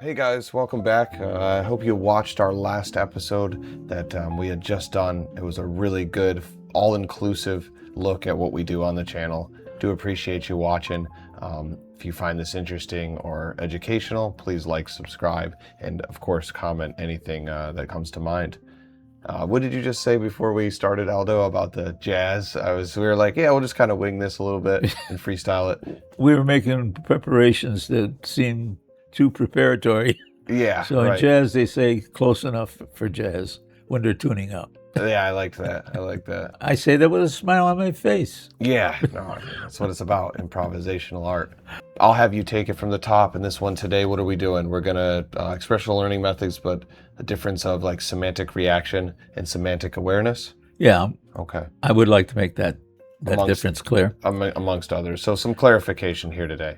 Hey guys, welcome back. I hope you watched our last episode that we had just done. It was a really good, all-inclusive look at what we do on the channel. Do appreciate you watching. If you find this interesting or educational, please like, subscribe, and of course comment anything that comes to mind. What did you just say before we started, Aldo, about the jazz? We were like, yeah, we'll just kind of wing this a little bit and freestyle it. We were making preparations that seemed too preparatory. Yeah, So in right. jazz, they say close enough for jazz when they're tuning up. Yeah, I liked that. I like that. I say that with a smile on my face. Yeah, no, that's what it's about, improvisational art. I'll have you take it from the top. In this one today, what are we doing? We're gonna expressional learning methods, but the difference of like semantic reaction and semantic awareness. Yeah, Okay, I would like to make that difference clear. amongst others. So some clarification here today.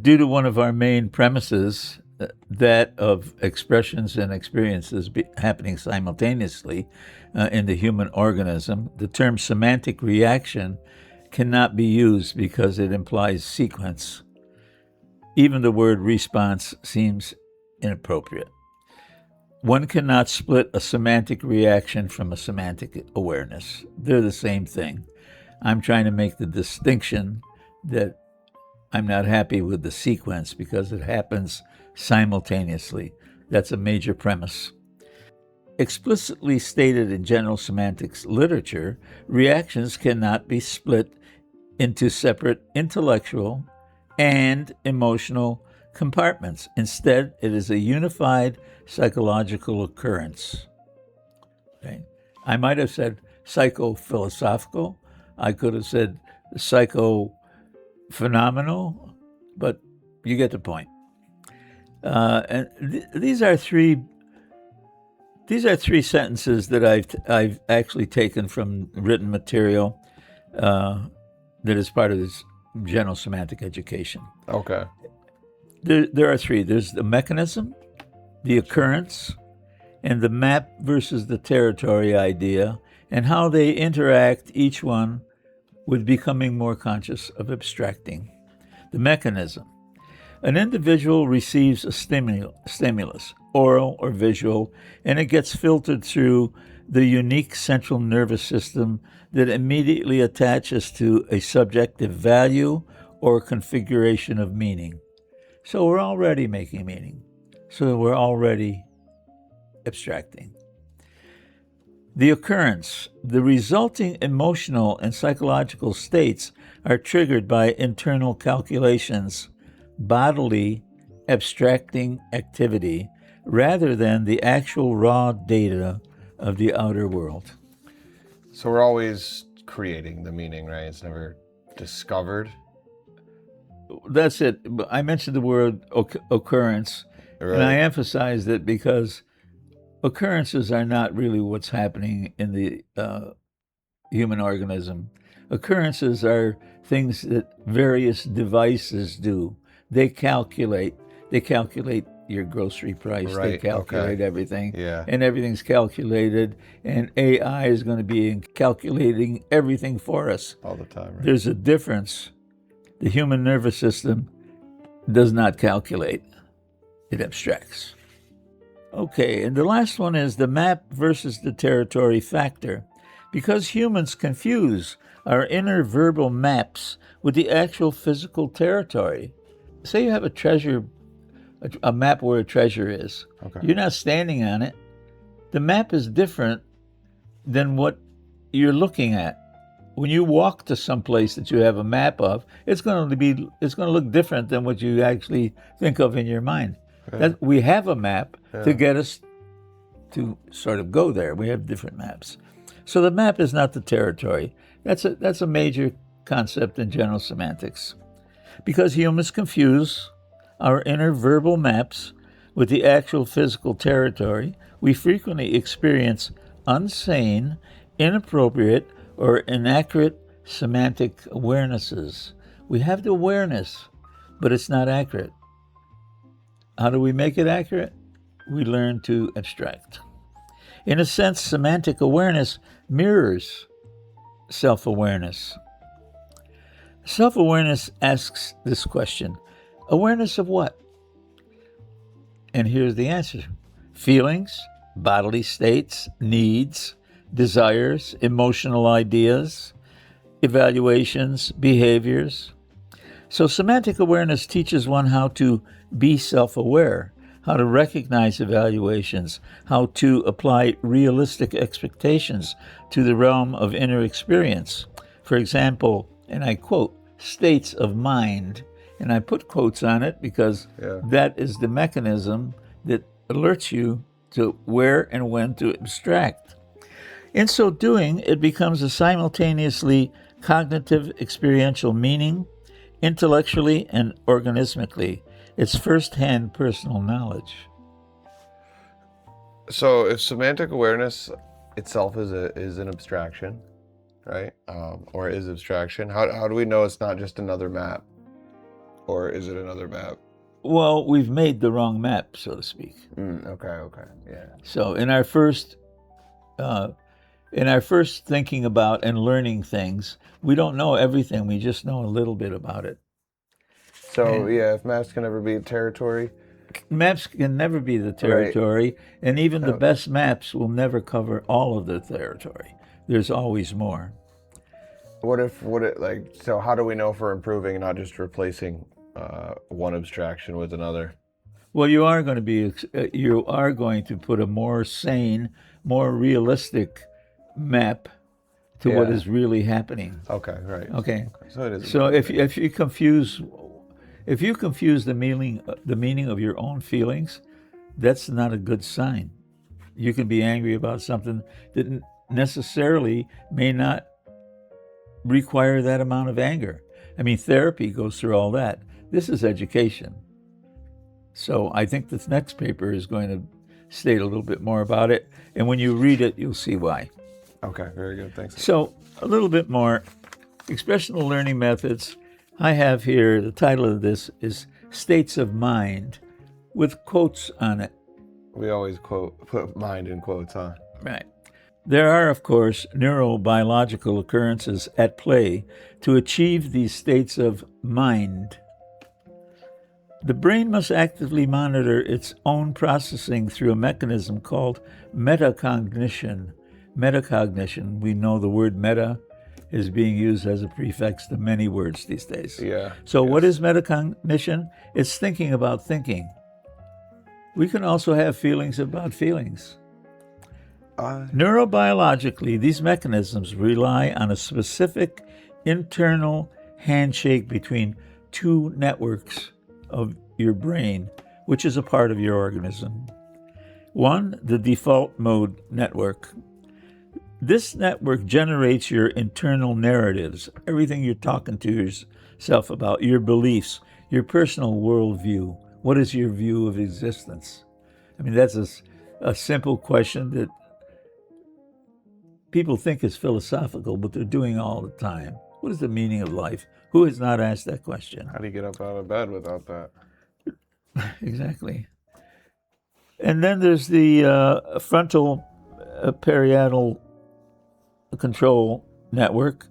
Due to one of our main premises, that of expressions and experiences happening simultaneously in the human organism, the term semantic reaction cannot be used because it implies sequence. Even the word response seems inappropriate. One cannot split a semantic reaction from a semantic awareness. They're the same thing. I'm trying to make the distinction that I'm not happy with the sequence because it happens simultaneously. That's a major premise. Explicitly stated in general semantics literature, reactions cannot be split into separate intellectual and emotional compartments. Instead, it is a unified psychological occurrence. Okay? I might have said psycho-philosophical. I could have said psycho-phenomenal, but you get the point. These are three sentences that I've actually taken from written material that is part of this general semantic education. Okay. There are three. There's the mechanism, the occurrence, and the map versus the territory idea, and how they interact, each one, with becoming more conscious of abstracting. The mechanism. An individual receives a stimulus, oral or visual, and it gets filtered through the unique central nervous system that immediately attaches to a subjective value or configuration of meaning. So we're already making meaning. So we're already abstracting. The occurrence, the resulting emotional and psychological states are triggered by internal calculations, bodily abstracting activity, rather than the actual raw data of the outer world. So we're always creating the meaning, right? It's never discovered. That's it. I mentioned the word occurrence, Right. and I emphasize it because occurrences are not really what's happening in the human organism. Occurrences are things that various devices do. They calculate your grocery price. Right, They calculate okay. everything. Yeah. And everything's calculated. And AI is going to be calculating everything for us. All the time, right? There's a difference. The human nervous system does not calculate. It abstracts. Okay, and the last one is the map versus the territory factor. Because humans confuse our inner verbal maps with the actual physical territory. Say you have a treasure, a map where a treasure is. Okay. You're not standing on it. The map is different than what you're looking at. When you walk to some place that you have a map of, it's going to look different than what you actually think of in your mind. That we have a map to get us to sort of go there. We have different maps. So the map is not the territory. That's a major concept in general semantics. Because humans confuse our inner verbal maps with the actual physical territory, we frequently experience unsane, inappropriate, or inaccurate semantic awarenesses. We have the awareness, but it's not accurate. How do we make it accurate? We learn to abstract. In a sense, semantic awareness mirrors self-awareness. Self-awareness asks this question: awareness of what? And here's the answer: feelings, bodily states, needs, desires, emotional ideas, evaluations, behaviors. So semantic awareness teaches one how to be self-aware, how to recognize evaluations, how to apply realistic expectations to the realm of inner experience. For example, and I quote, states of mind. And I put quotes on it because that is the mechanism that alerts you to where and when to abstract. In so doing, it becomes a simultaneously cognitive experiential meaning, intellectually and organismically. It's first-hand personal knowledge. So if semantic awareness itself is an abstraction, right? Or is abstraction, how do we know it's not just another map? Or is it another map? Well, we've made the wrong map, so to speak. Okay, yeah. So in our first thinking about and learning things, we don't know everything. We just know a little bit about it. So if maps can never be territory, maps can never be the territory, right. And even the best maps will never cover all of the territory. There's always more. So how do we know if we're improving and not just replacing one abstraction with another? Well, you are going to put a more sane, more realistic map to what is really happening. Okay, right. Okay. So it is. So if you confuse the meaning of your own feelings, that's not a good sign. You can be angry about something that necessarily may not require that amount of anger. I mean, therapy goes through all that. This is education. So I think this next paper is going to state a little bit more about it. And when you read it, you'll see why. Okay, very good. Thanks. So a little bit more. Expressional learning methods. I have here, the title of this is States of Mind with quotes on it. We always put mind in quotes, huh? Right. There are, of course, neurobiological occurrences at play to achieve these states of mind. The brain must actively monitor its own processing through a mechanism called metacognition. Metacognition, we know the word meta is being used as a prefix to many words these days. Yeah. So what is metacognition? It's thinking about thinking. We can also have feelings about feelings. Neurobiologically, these mechanisms rely on a specific internal handshake between two networks of your brain, which is a part of your organism. One, the default mode network. This network generates your internal narratives, everything you're talking to yourself about, your beliefs, your personal worldview. What is your view of existence? I mean, that's a simple question that people think is philosophical, but they're doing all the time. What is the meaning of life? Who has not asked that question? How do you get up out of bed without that? Exactly. And then there's the frontal parietal control network.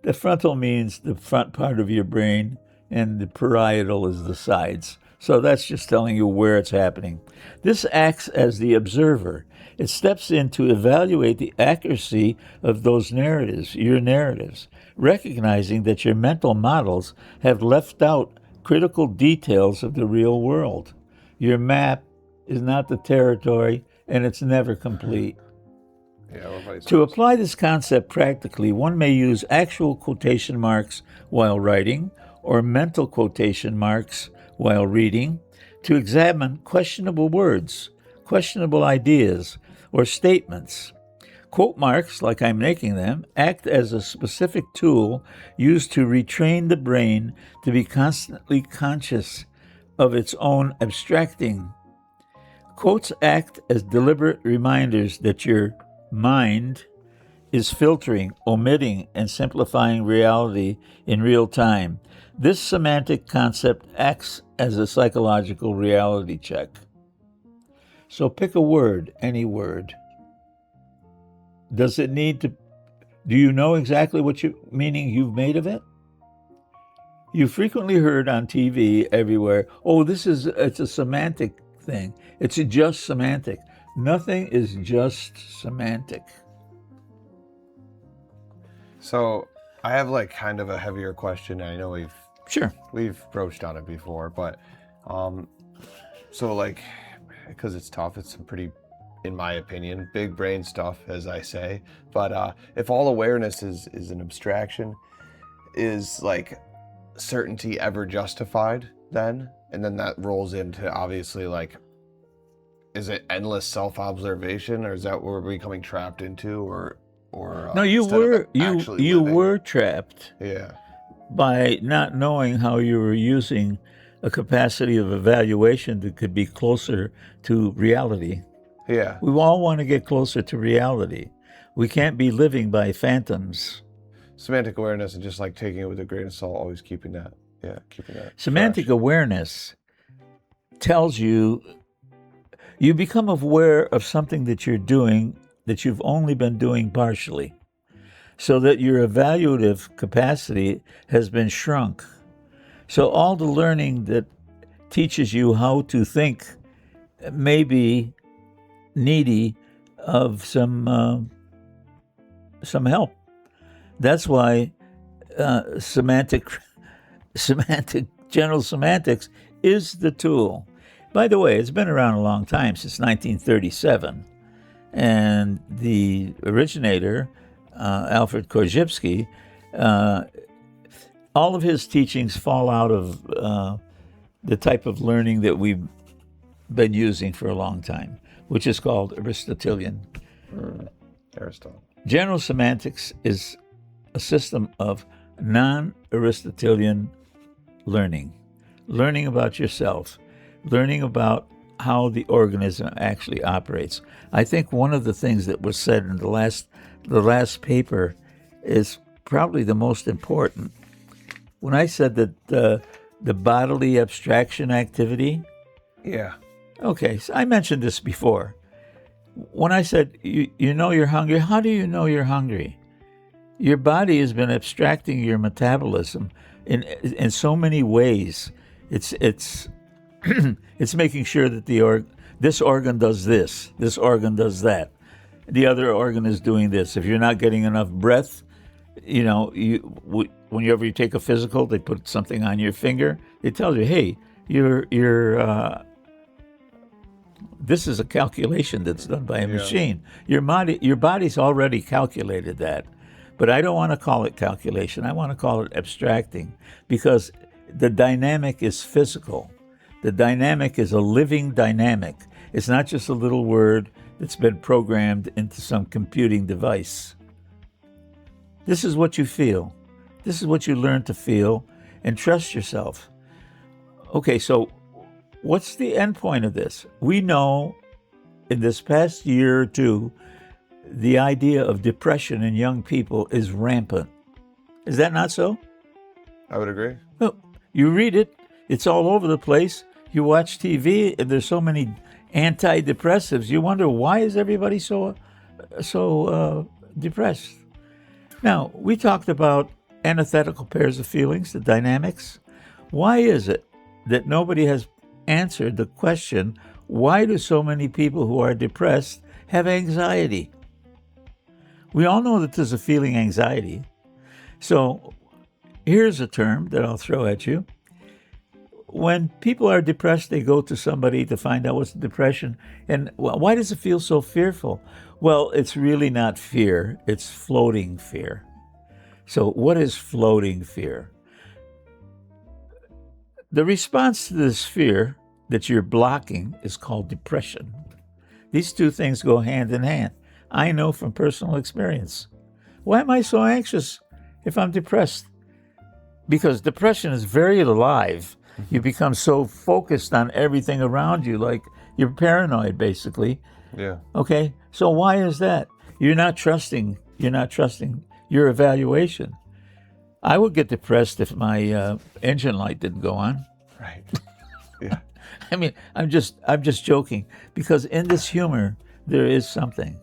The frontal means the front part of your brain, and the parietal is the sides. So that's just telling you where it's happening. This acts as the observer. It steps in to evaluate the accuracy of those narratives, your narratives, recognizing that your mental models have left out critical details of the real world. Your map is not the territory, and it's never complete. To apply this concept practically, one may use actual quotation marks while writing or mental quotation marks while reading to examine questionable words, questionable ideas, or statements. Quote marks, like I'm making them, act as a specific tool used to retrain the brain to be constantly conscious of its own abstracting. Quotes act as deliberate reminders that your mind is filtering, omitting, and simplifying reality in real time. This semantic concept acts as a psychological reality check. So pick a word, any word. Does it need to, do you know exactly what meaning you've made of it? You frequently heard on TV everywhere, it's a semantic thing. It's just semantic. Nothing is just semantic. So I have like kind of a heavier question. I know Sure. we've broached on it before, but so like, because it's tough, it's some pretty, in my opinion, big brain stuff, as I say. But if all awareness is an abstraction, is like certainty ever justified then? And then that rolls into obviously like, is it endless self-observation, or is that what we're becoming trapped into, or No, you instead of were actually you living? were trapped Yeah. by not knowing how you were using a capacity of evaluation that could be closer to reality. Yeah. We all want to get closer to reality. We can't be living by phantoms. Semantic awareness and just like taking it with a grain of salt, always keeping that. Yeah, keeping that. Semantic fresh. awareness tells you become aware of something that you're doing that you've only been doing partially, so that your evaluative capacity has been shrunk. So all the learning that teaches you how to think may be needy of some help. That's why semantic general semantics is the tool. By the way, it's been around a long time, since 1937, and the originator, Alfred Korzybski, all of his teachings fall out of the type of learning that we've been using for a long time, which is called Aristotelian. Aristotle. General semantics is a system of non-Aristotelian learning about yourself, learning about how the organism actually operates. I think one of the things that was said in the last paper is probably the most important. When I said that the bodily abstraction activity, Yeah. okay, so I mentioned this before. When I said you know you're hungry, how do you know you're hungry? Your body has been abstracting your metabolism in so many ways. It's it's making sure that this organ does this organ does that, the other organ is doing this. If you're not getting enough breath, whenever you take a physical, they put something on your finger. They tell you, hey, this is a calculation that's done by a machine. Your body's already calculated that. But I don't want to call it calculation. I want to call it abstracting, because the dynamic is physical. The dynamic is a living dynamic. It's not just a little word that's been programmed into some computing device. This is what you feel. This is what you learn to feel, and trust yourself. Okay, so what's the end point of this? We know in this past year or two, the idea of depression in young people is rampant. Is that not so? I would agree. Well, you read it, it's all over the place. You watch TV, and there's so many antidepressives. You wonder, why is everybody so depressed? Now, we talked about antithetical pairs of feelings, the dynamics. Why is it that nobody has answered the question, why do so many people who are depressed have anxiety? We all know that there's a feeling anxiety. So here's a term that I'll throw at you. When people are depressed, they go to somebody to find out what's the depression. And why does it feel so fearful? Well, it's really not fear. It's floating fear. So what is floating fear? The response to this fear that you're blocking is called depression. These two things go hand in hand. I know from personal experience. Why am I so anxious if I'm depressed? Because depression is very alive. You become so focused on everything around you, like you're paranoid, basically. Yeah. Okay, so why is that? You're not trusting your evaluation. I would get depressed if my engine light didn't go on. Right. Yeah. I mean, I'm just joking, because in this humor there is something.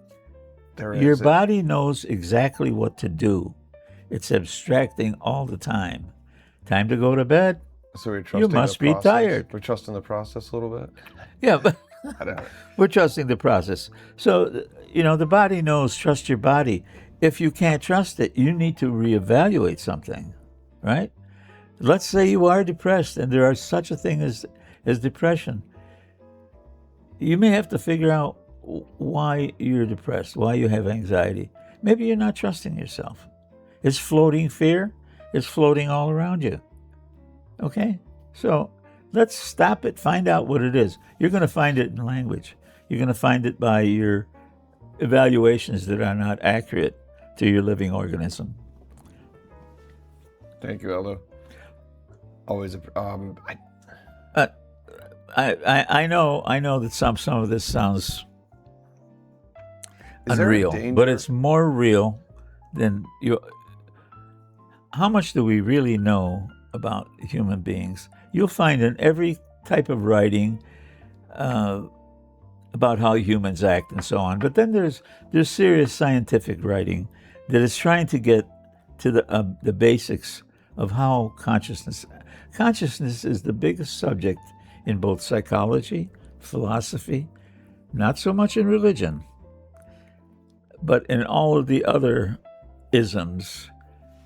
Your body knows exactly what to do. It's abstracting all the time. Time to go to bed. So we're trusting You must the be process. tired. We're trusting the process a little bit. Yeah, but I don't know. we're trusting the process. So, the body knows, trust your body. If you can't trust it, you need to reevaluate something, right? Let's say you are depressed and there are such a thing as depression. You may have to figure out why you're depressed, why you have anxiety. Maybe you're not trusting yourself. It's floating fear, it's floating all around you. Okay? So let's stop it, find out what it is. You're going to find it in language. You're going to find it by your evaluations that are not accurate to your living organism. Thank you, Aldo. Always. I know that some of this sounds Is there a unreal, danger? but it's more real than you. How much do we really know about human beings? You'll find in every type of writing about how humans act and so on. But then there's serious scientific writing that is trying to get to the basics of how consciousness is the biggest subject in both psychology, philosophy, not so much in religion, but in all of the other isms.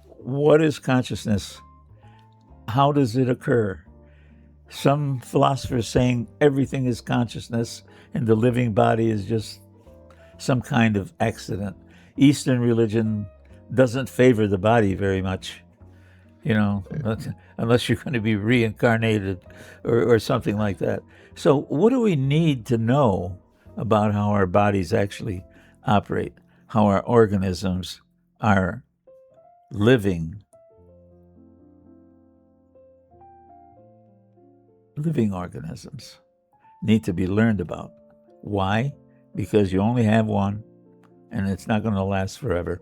What is consciousness? How does it occur? Some philosophers saying everything is consciousness and the living body is just some kind of accident. Eastern religion doesn't favor the body very much, unless you're going to be reincarnated or something like that. So what do we need to know about how our bodies actually operate, how our organisms are living organisms need to be learned about. Why? Because you only have one and it's not going to last forever.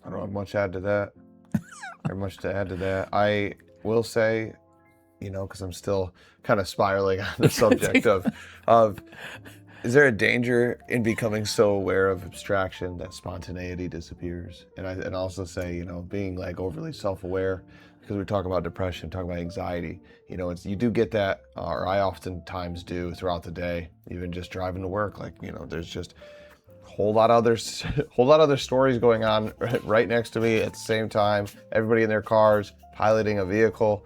I don't have much to add to that. Very much to add to that. I will say, because I'm still kind of spiraling on the subject of is there a danger in becoming so aware of abstraction that spontaneity disappears? And also say, being like overly self-aware, because we talk about depression, talk about anxiety. You do get that, or I oftentimes do throughout the day, even just driving to work. Like, there's just whole lot of other stories going on right next to me at the same time. Everybody in their cars, piloting a vehicle.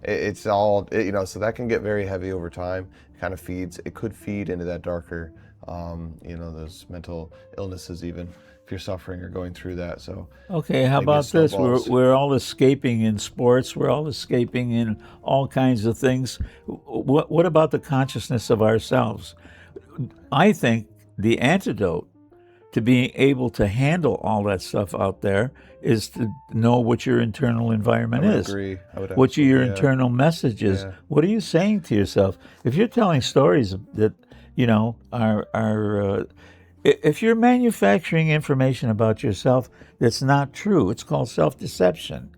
It's all, so that can get very heavy over time. It could feed into that darker, those mental illnesses, even if you're suffering or going through that. So okay, how about this? We're all escaping in sports. We're all escaping in all kinds of things. What about the consciousness of ourselves? I think the antidote to being able to handle all that stuff out there is to know what your internal environment is. Agree. What your internal message is. Yeah. What are you saying to yourself? If you're telling stories that, are if you're manufacturing information about yourself that's not true, it's called self-deception.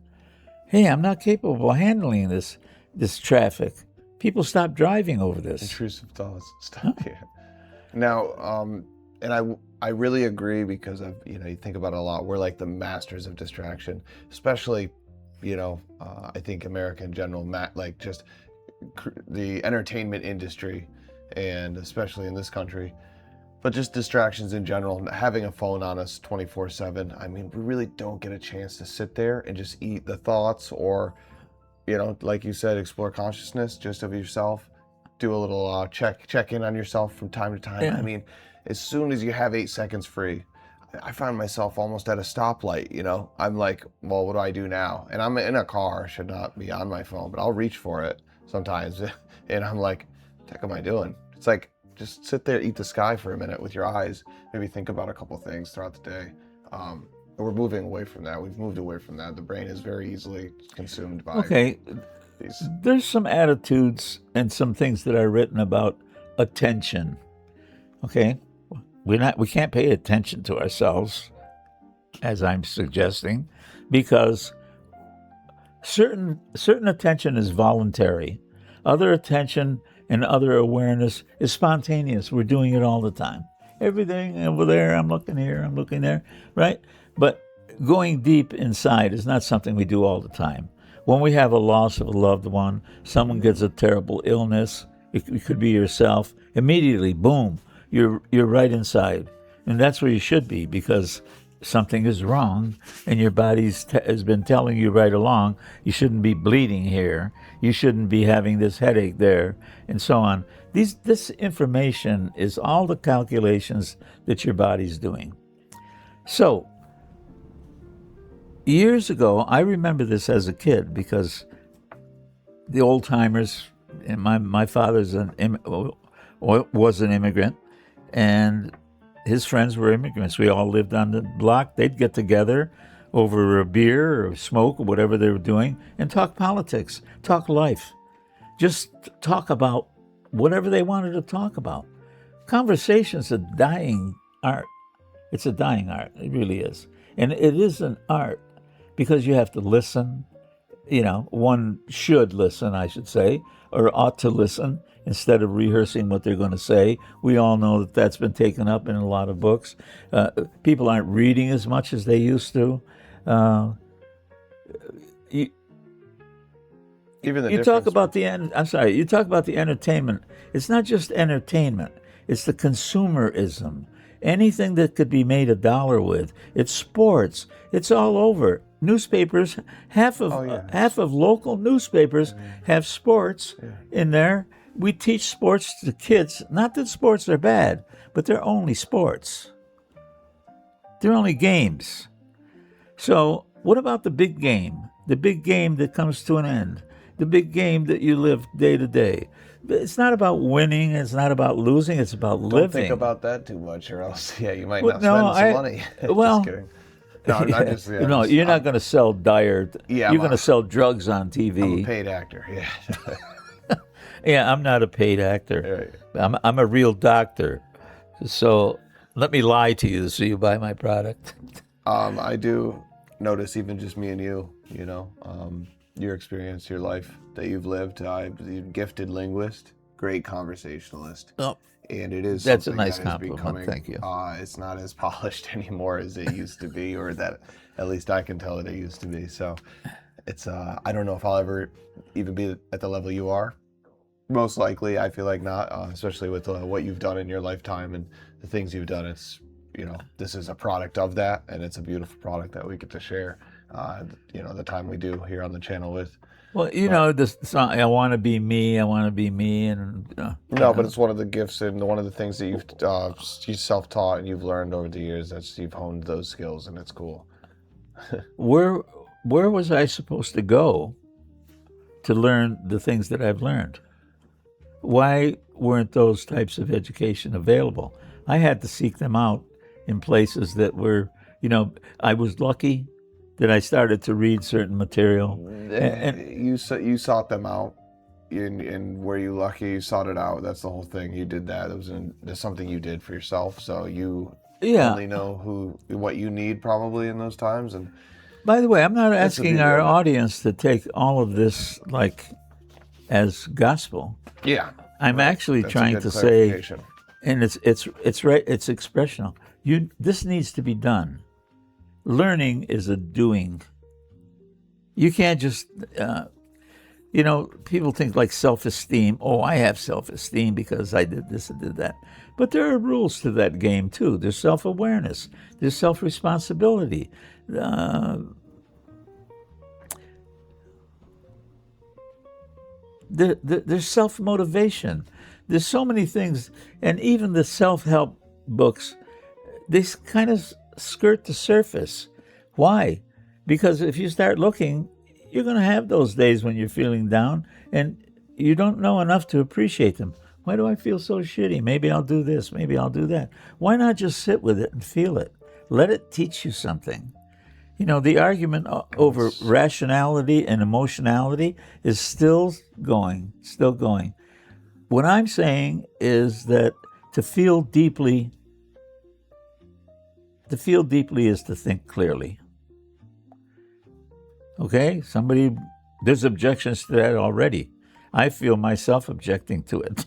Hey, I'm not capable of handling this traffic. People stop driving over this. Intrusive thoughts. Stop here. Now, and I really agree, because you think about it a lot. We're like the masters of distraction, especially, I think America in general, like just the entertainment industry, and especially in this country, but just distractions in general, having a phone on us 24/7. I mean, we really don't get a chance to sit there and just eat the thoughts, or, like you said, explore consciousness just of yourself. Do a little check in on yourself from time to time. Yeah. I mean, as soon as you have 8 seconds free, I find myself almost at a stoplight, I'm like, well, what do I do now? And I'm in a car, I should not be on my phone, but I'll reach for it sometimes. And I'm like, what the heck am I doing? It's like, just sit there, eat the sky for a minute with your eyes, maybe think about a couple things throughout the day. We're moving away from that. We've moved away from that. The brain is very easily consumed by these. There's some attitudes and some things that are written about attention. Okay? We can't pay attention to ourselves, as I'm suggesting, because certain attention is voluntary. Other attention and other awareness is spontaneous. We're doing it all the time. Everything over there, I'm looking here, I'm looking there, right? But going deep inside is not something we do all the time. When we have a loss of a loved one, someone gets a terrible illness, it could be yourself, immediately, boom, you're right inside. And that's where you should be, because something is wrong and your has been telling you right along, you shouldn't be bleeding here, you shouldn't be having this headache there, and so on. This information is all the calculations that your body's doing. So, years ago, I remember this as a kid, because the old timers, and my father's was an immigrant, and his friends were immigrants. We all lived on the block. They'd get together over a beer or smoke or whatever they were doing and talk politics, talk life, just talk about whatever they wanted to talk about. Conversation's a dying art. It's a dying art. It really is. And it is an art because you have to listen. One should listen, I should say, or ought to listen instead of rehearsing what they're going to say. We all know that that's been taken up in a lot of books. People aren't reading as much as they used to. You talk about the entertainment. It's not just entertainment. It's the consumerism. Anything that could be made $1 with. It's sports. It's all over. Newspapers. Half of local newspapers have sports in there. We teach sports to kids. Not that sports are bad, but they're only sports. They're only games. So what about the big game? The big game that comes to an end. The big game that you live day to day. It's not about winning. It's not about losing. It's about living. Don't think about that too much, or else, you might not spend some money. Well, just kidding. No, you're not going to sell you're going to sell drugs on TV. I'm a paid actor. Yeah. Yeah, I'm not a paid actor. Right. I'm a real doctor. So let me lie to you so you buy my product. I do notice, even just me and you, your experience, your life that you've lived. You're a gifted linguist, great conversationalist. Oh, and it is that's a nice compliment. Thank you. It's not as polished anymore as it used to be, or that at least I can tell that it used to be. So it's I don't know if I'll ever even be at the level you are. Most likely, I feel like not, especially with what you've done in your lifetime and the things you've done. It's this is a product of that, and it's a beautiful product that we get to share. The time we do here on the channel with. Well, this song, I want to be me, and no, but it's one of the gifts and one of the things that you've self-taught and you've learned over the years. You've honed those skills, and it's cool. Where was I supposed to go to learn the things that I've learned? Why weren't those types of education available? I had to seek them out in places that were, I was lucky that I started to read certain material. And you sought them out, and were you lucky you sought it out? That's the whole thing. You did that. There's something you did for yourself, so you only know what you need probably in those times. And by the way, I'm not asking our audience to take all of this as gospel. Yeah, I'm actually trying to say, and it's right. It's expressional. This needs to be done. Learning is a doing. You can't just, people think like self-esteem. Oh, I have self-esteem because I did this and did that. But there are rules to that game too. There's self-awareness. There's self-responsibility. There's self-motivation. There's so many things. And even the self-help books, they kind of skirt the surface. Why? Because if you start looking, you're going to have those days when you're feeling down and you don't know enough to appreciate them. Why do I feel so shitty? Maybe I'll do this. Maybe I'll do that. Why not just sit with it and feel it? Let it teach you something. The argument over rationality and emotionality is still going. What I'm saying is that to feel deeply is to think clearly. Okay? There's objections to that already. I feel myself objecting to it.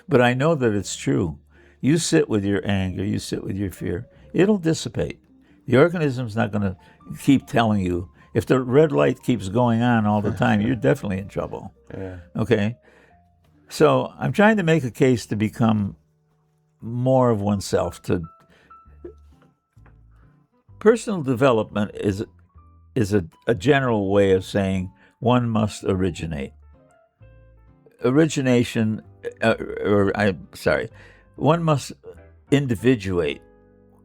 But I know that it's true. You sit with your anger, you sit with your fear. It'll dissipate. The organism's not going to keep telling you. If the red light keeps going on all the time, you're definitely in trouble. Yeah. Okay? So I'm trying to make a case to become more of oneself. To personal development is a general way of saying one must originate. Origination, one must individuate,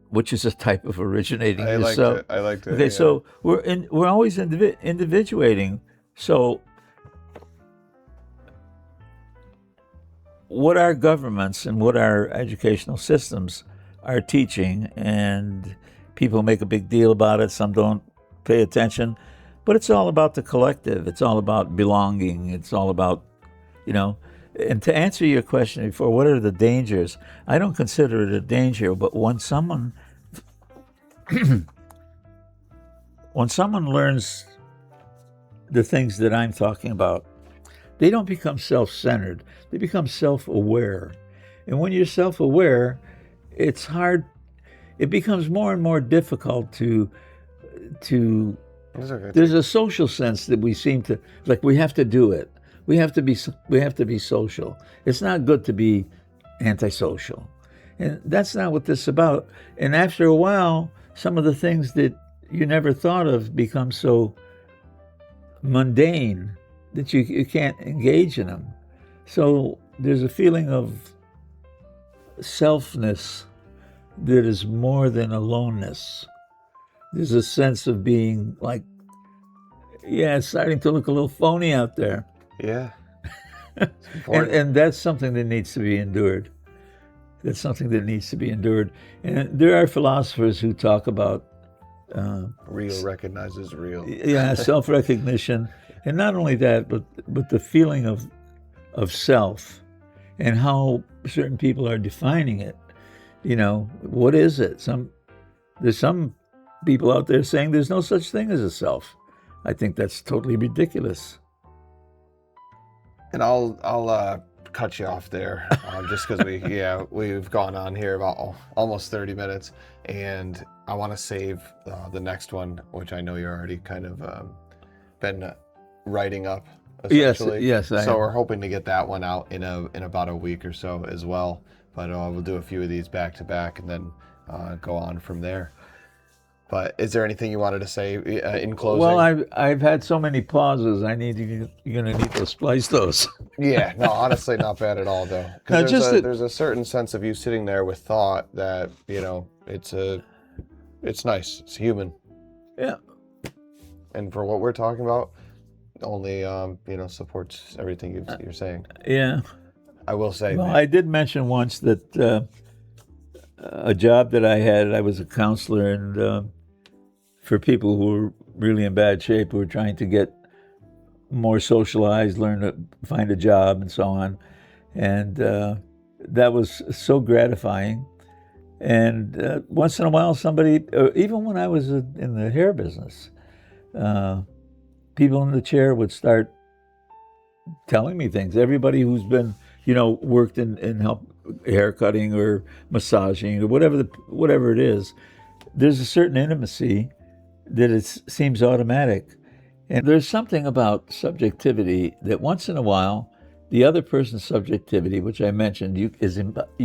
which is a type of originating yourself. I liked it. Okay, yeah. so we're always individuating. So what our governments and what our educational systems are teaching, and people make a big deal about it, some don't pay attention, but it's all about the collective. It's all about belonging. It's all about, and to answer your question before, what are the dangers? I don't consider it a danger, but when someone learns the things that I'm talking about, they don't become self-centered. They become self-aware. And when you're self-aware, it's hard. It becomes more and more difficult to. There's a social sense that we seem to like. We have to do it. We have to be social. It's not good to be antisocial, and that's not what this is about. And after a while, some of the things that you never thought of become so mundane that you can't engage in them. So there's a feeling of selfness that is more than aloneness. There's a sense of being like, it's starting to look a little phony out there. Yeah. And that's something that needs to be endured. That's something that needs to be endured. And there are philosophers who talk about real recognizes real. Yeah, self-recognition. And not only that, but the feeling of self and how certain people are defining it. What is it? There's some people out there saying there's no such thing as a self. I think that's totally ridiculous. And I'll cut you off there, just because we've gone on here about almost 30 minutes, and I want to save the next one, which I know you're already kind of been writing up. Essentially. Yes. So we're hoping to get that one out in about a week or so as well. But we'll do a few of these back to back, and then go on from there. But is there anything you wanted to say in closing? Well, I've had so many pauses. You're going to need to splice those. Yeah, no, honestly, not bad at all, though. Because there's a certain sense of you sitting there with thought that, it's nice. It's human. Yeah. And for what we're talking about, only, supports everything you're saying. Yeah. I will say. Well, I did mention once that a job that I had, I was a counselor, and for people who were really in bad shape, who were trying to get more socialized, learn to find a job, and so on. And that was so gratifying. And once in a while, somebody, even when I was in the hair business, people in the chair would start telling me things. Everybody who's been, worked in help hair cutting or massaging or whatever it is, there's a certain intimacy that it seems automatic. And there's something about subjectivity that once in a while, the other person's subjectivity, which I mentioned, you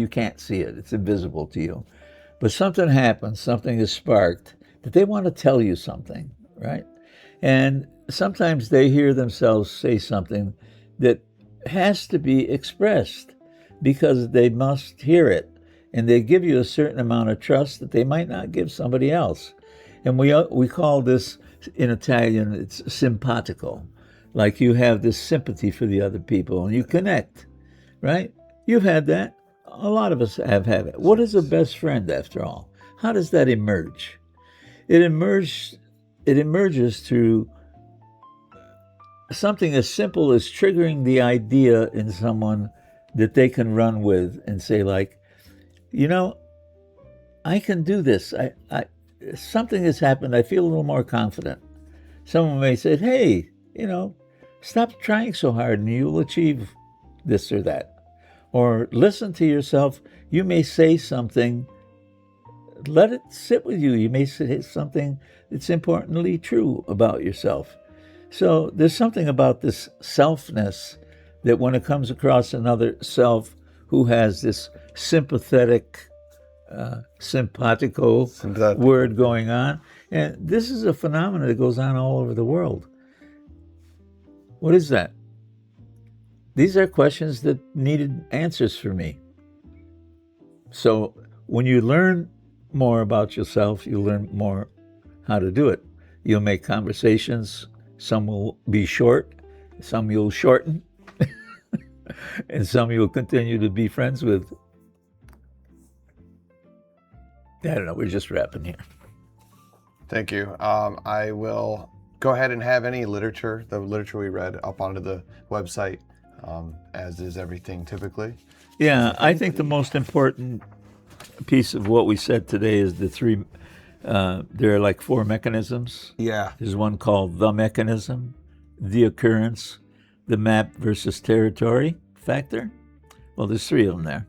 can't see it. It's invisible to you. But something happens, something is sparked, that they want to tell you something, right? And sometimes they hear themselves say something that has to be expressed because they must hear it. And they give you a certain amount of trust that they might not give somebody else. And we call this, in Italian, it's simpatico. Like you have this sympathy for the other people and you connect, right? You've had that. A lot of us have had it. What is a best friend, after all? How does that emerge? It emerges through something as simple as triggering the idea in someone that they can run with and say, like, I can do this. Something has happened. I feel a little more confident. Someone may say, hey, stop trying so hard and you'll achieve this or that. Or listen to yourself. You may say something let it sit with you. You may say something that's importantly true about yourself. So there's something about this selfness that when it comes across another self who has this sympathetic, simpatico Sympathetic. word going on, and this is a phenomenon that goes on all over the world. What is that? These are questions that needed answers for me. So when you learn more about yourself, you learn more how to do it. You'll make conversations. Some will be short, some you'll shorten, and some you'll continue to be friends with. I don't know, we're just wrapping here. Thank you. I will go ahead and have any literature, the literature we read, up onto the website, as is everything typically. Yeah, I think the most important piece of what we said today is the three, there are like 4 mechanisms. Yeah. There's one called the mechanism, the occurrence, the map versus territory factor. Well, there's 3 of them there.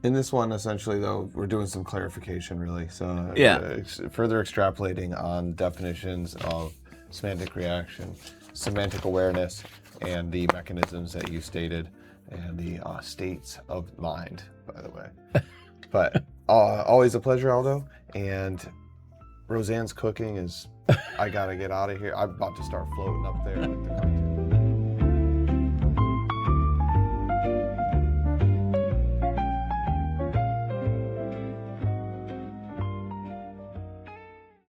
In this one, essentially, though, we're doing some clarification, really. So, Yeah. Further extrapolating on definitions of semantic reaction, semantic awareness, and the mechanisms that you stated, and the states of mind, by the way. But always a pleasure, Aldo. And Roseanne's cooking is, I gotta get out of here. I'm about to start floating up there like the cartoon.